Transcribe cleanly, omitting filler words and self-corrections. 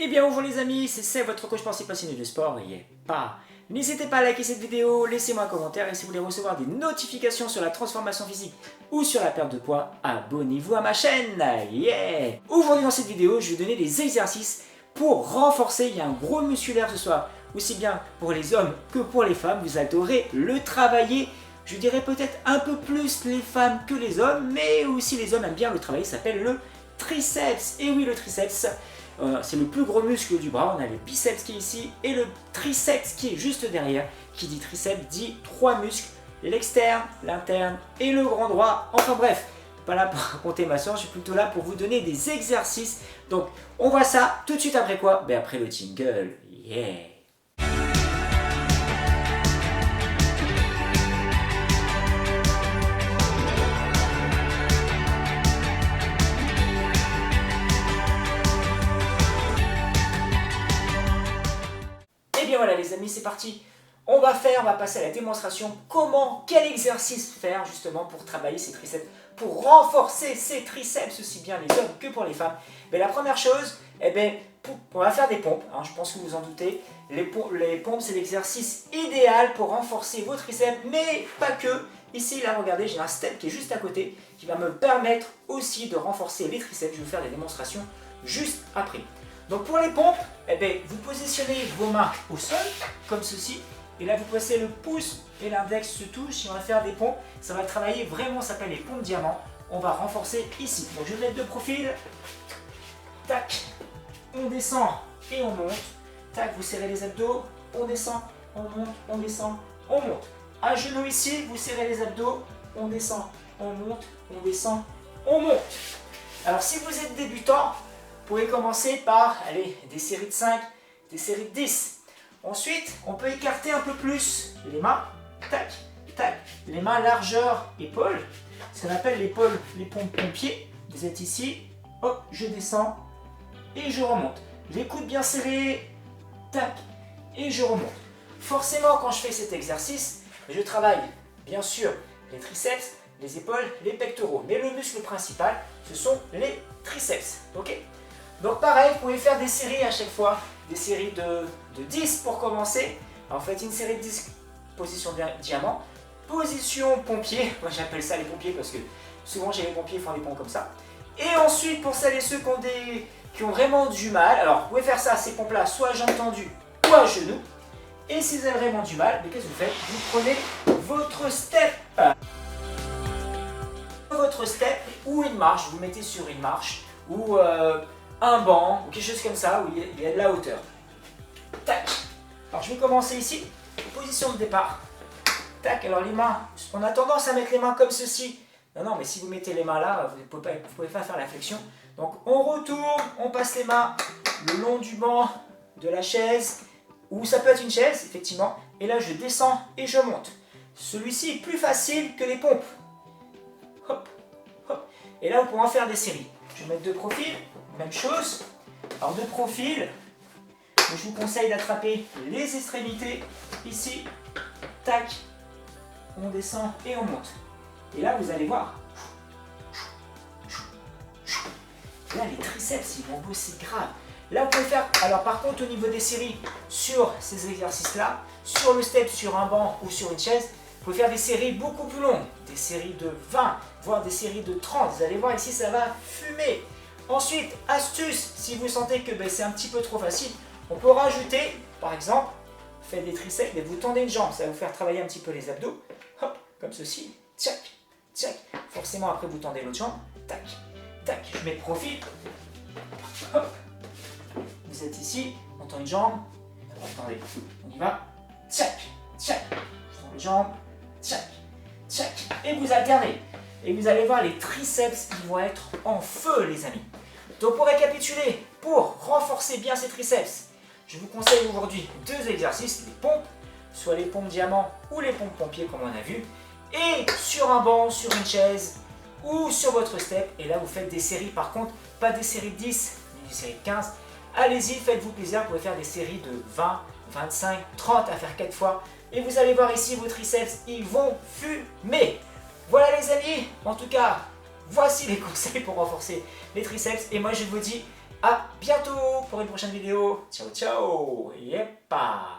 Eh bien bonjour les amis, c'est Seb, votre coach sportif passionné de sport, et n'hésitez pas à liker cette vidéo, laissez-moi un commentaire et si vous voulez recevoir des notifications sur la transformation physique ou sur la perte de poids, abonnez-vous à ma chaîne, yeah. Aujourd'hui dans cette vidéo, je vais vous donner des exercices pour renforcer, il y a un gros musculaire ce soir, aussi bien pour les hommes que pour les femmes, vous adorez le travailler. Je dirais peut-être un peu plus les femmes que les hommes, mais aussi les hommes aiment bien le travailler, ça s'appelle le triceps. Et oui, le triceps, c'est le plus gros muscle du bras. On a le biceps qui est ici et le triceps qui est juste derrière. Qui dit triceps dit trois muscles, l'externe, l'interne et le grand droit. Enfin bref, pas là pour raconter ma science, je suis plutôt là pour vous donner des exercices. Donc on voit ça tout de suite après quoi? Ben après le jingle, yeah. Et bien voilà les amis, c'est parti. On va passer à la démonstration quel exercice faire justement pour travailler ses triceps, pour renforcer ses triceps aussi bien les hommes que pour les femmes. Mais la première chose, on va faire des pompes, hein, je pense que vous en doutez. Les pompes c'est l'exercice idéal pour renforcer vos triceps, mais pas que. Ici là regardez, j'ai un step qui est juste à côté qui va me permettre aussi de renforcer les triceps. Je vais vous faire des démonstrations juste après. Donc pour les pompes, vous positionnez vos mains au sol, comme ceci. Et là, vous passez le pouce et l'index se touchent. Et on va faire des pompes. Ça va travailler vraiment, ça s'appelle les pompes diamants. On va renforcer ici. Donc je vais mettre de profil. Tac. On descend et on monte. Tac, vous serrez les abdos. On descend, on monte, on descend, on monte. À genoux ici, vous serrez les abdos. On descend, on monte, on descend, on monte. Alors si vous êtes débutant, vous pouvez commencer par des séries de 5, des séries de 10. Ensuite, on peut écarter un peu plus les mains. Tac, tac. Les mains largeur épaule. Ce qu'on appelle les pompes pompiers. Vous êtes ici. Hop, je descends et je remonte. Les coudes bien serrés. Tac, et je remonte. Forcément, quand je fais cet exercice, je travaille bien sûr les triceps, les épaules, les pectoraux. Mais le muscle principal, ce sont les triceps. Ok ? Donc pareil, vous pouvez faire des séries à chaque fois, des séries de 10 pour commencer. Alors faites une série de 10, position diamant, position pompier, moi j'appelle ça les pompiers parce que souvent chez les pompiers ils font des pompes comme ça. Et ensuite pour celles et ceux qui ont vraiment du mal, alors vous pouvez faire ça, ces pompes là, soit à jambes tendues ou à genoux. Et si vous avez vraiment du mal, qu'est-ce que vous faites? Vous prenez votre step. Votre step ou une marche, vous mettez sur une marche ou un banc ou quelque chose comme ça où il y a de la hauteur. Tac. Alors je vais commencer ici, position de départ. Tac, alors les mains, on a tendance à mettre les mains comme ceci. Non, mais si vous mettez les mains là, vous ne pouvez pas faire la flexion. Donc on retourne, on passe les mains le long du banc, de la chaise, ou ça peut être une chaise, effectivement. Et là je descends et je monte. Celui-ci est plus facile que les pompes. Hop, hop. Et là on pourra faire des séries. Je vais mettre de profil. Même chose, alors de profil, je vous conseille d'attraper les extrémités, ici, tac, on descend et on monte. Et là vous allez voir, là les triceps ils vont bosser grave. Là vous pouvez faire, alors par contre au niveau des séries, sur ces exercices-là, sur le step, sur un banc ou sur une chaise, vous pouvez faire des séries beaucoup plus longues, des séries de 20, voire des séries de 30, vous allez voir ici ça va fumer. Ensuite, astuce, si vous sentez que c'est un petit peu trop facile, on peut rajouter, par exemple, faites des triceps, mais vous tendez une jambe, ça va vous faire travailler un petit peu les abdos, hop, comme ceci, tchac, tchac. Forcément, après vous tendez l'autre jambe, tac, tac, je mets de profil, hop, vous êtes ici, on tend une jambe, attendez, on y va, tchac, tchac, je tends les jambes, tchac, tchac, et vous alternez. Et vous allez voir les triceps, ils vont être en feu les amis. Donc pour récapituler, pour renforcer bien ces triceps, je vous conseille aujourd'hui deux exercices, les pompes, soit les pompes diamants ou les pompes pompiers comme on a vu, et sur un banc, sur une chaise ou sur votre step. Et là vous faites des séries, par contre pas des séries de 10, mais des séries de 15. Allez-y, faites-vous plaisir, vous pouvez faire des séries de 20, 25, 30 à faire 4 fois. Et vous allez voir ici vos triceps, ils vont fumer. Voilà les amis, en tout cas, voici les conseils pour renforcer les triceps. Et moi je vous dis à bientôt pour une prochaine vidéo. Ciao ciao. Yeppa.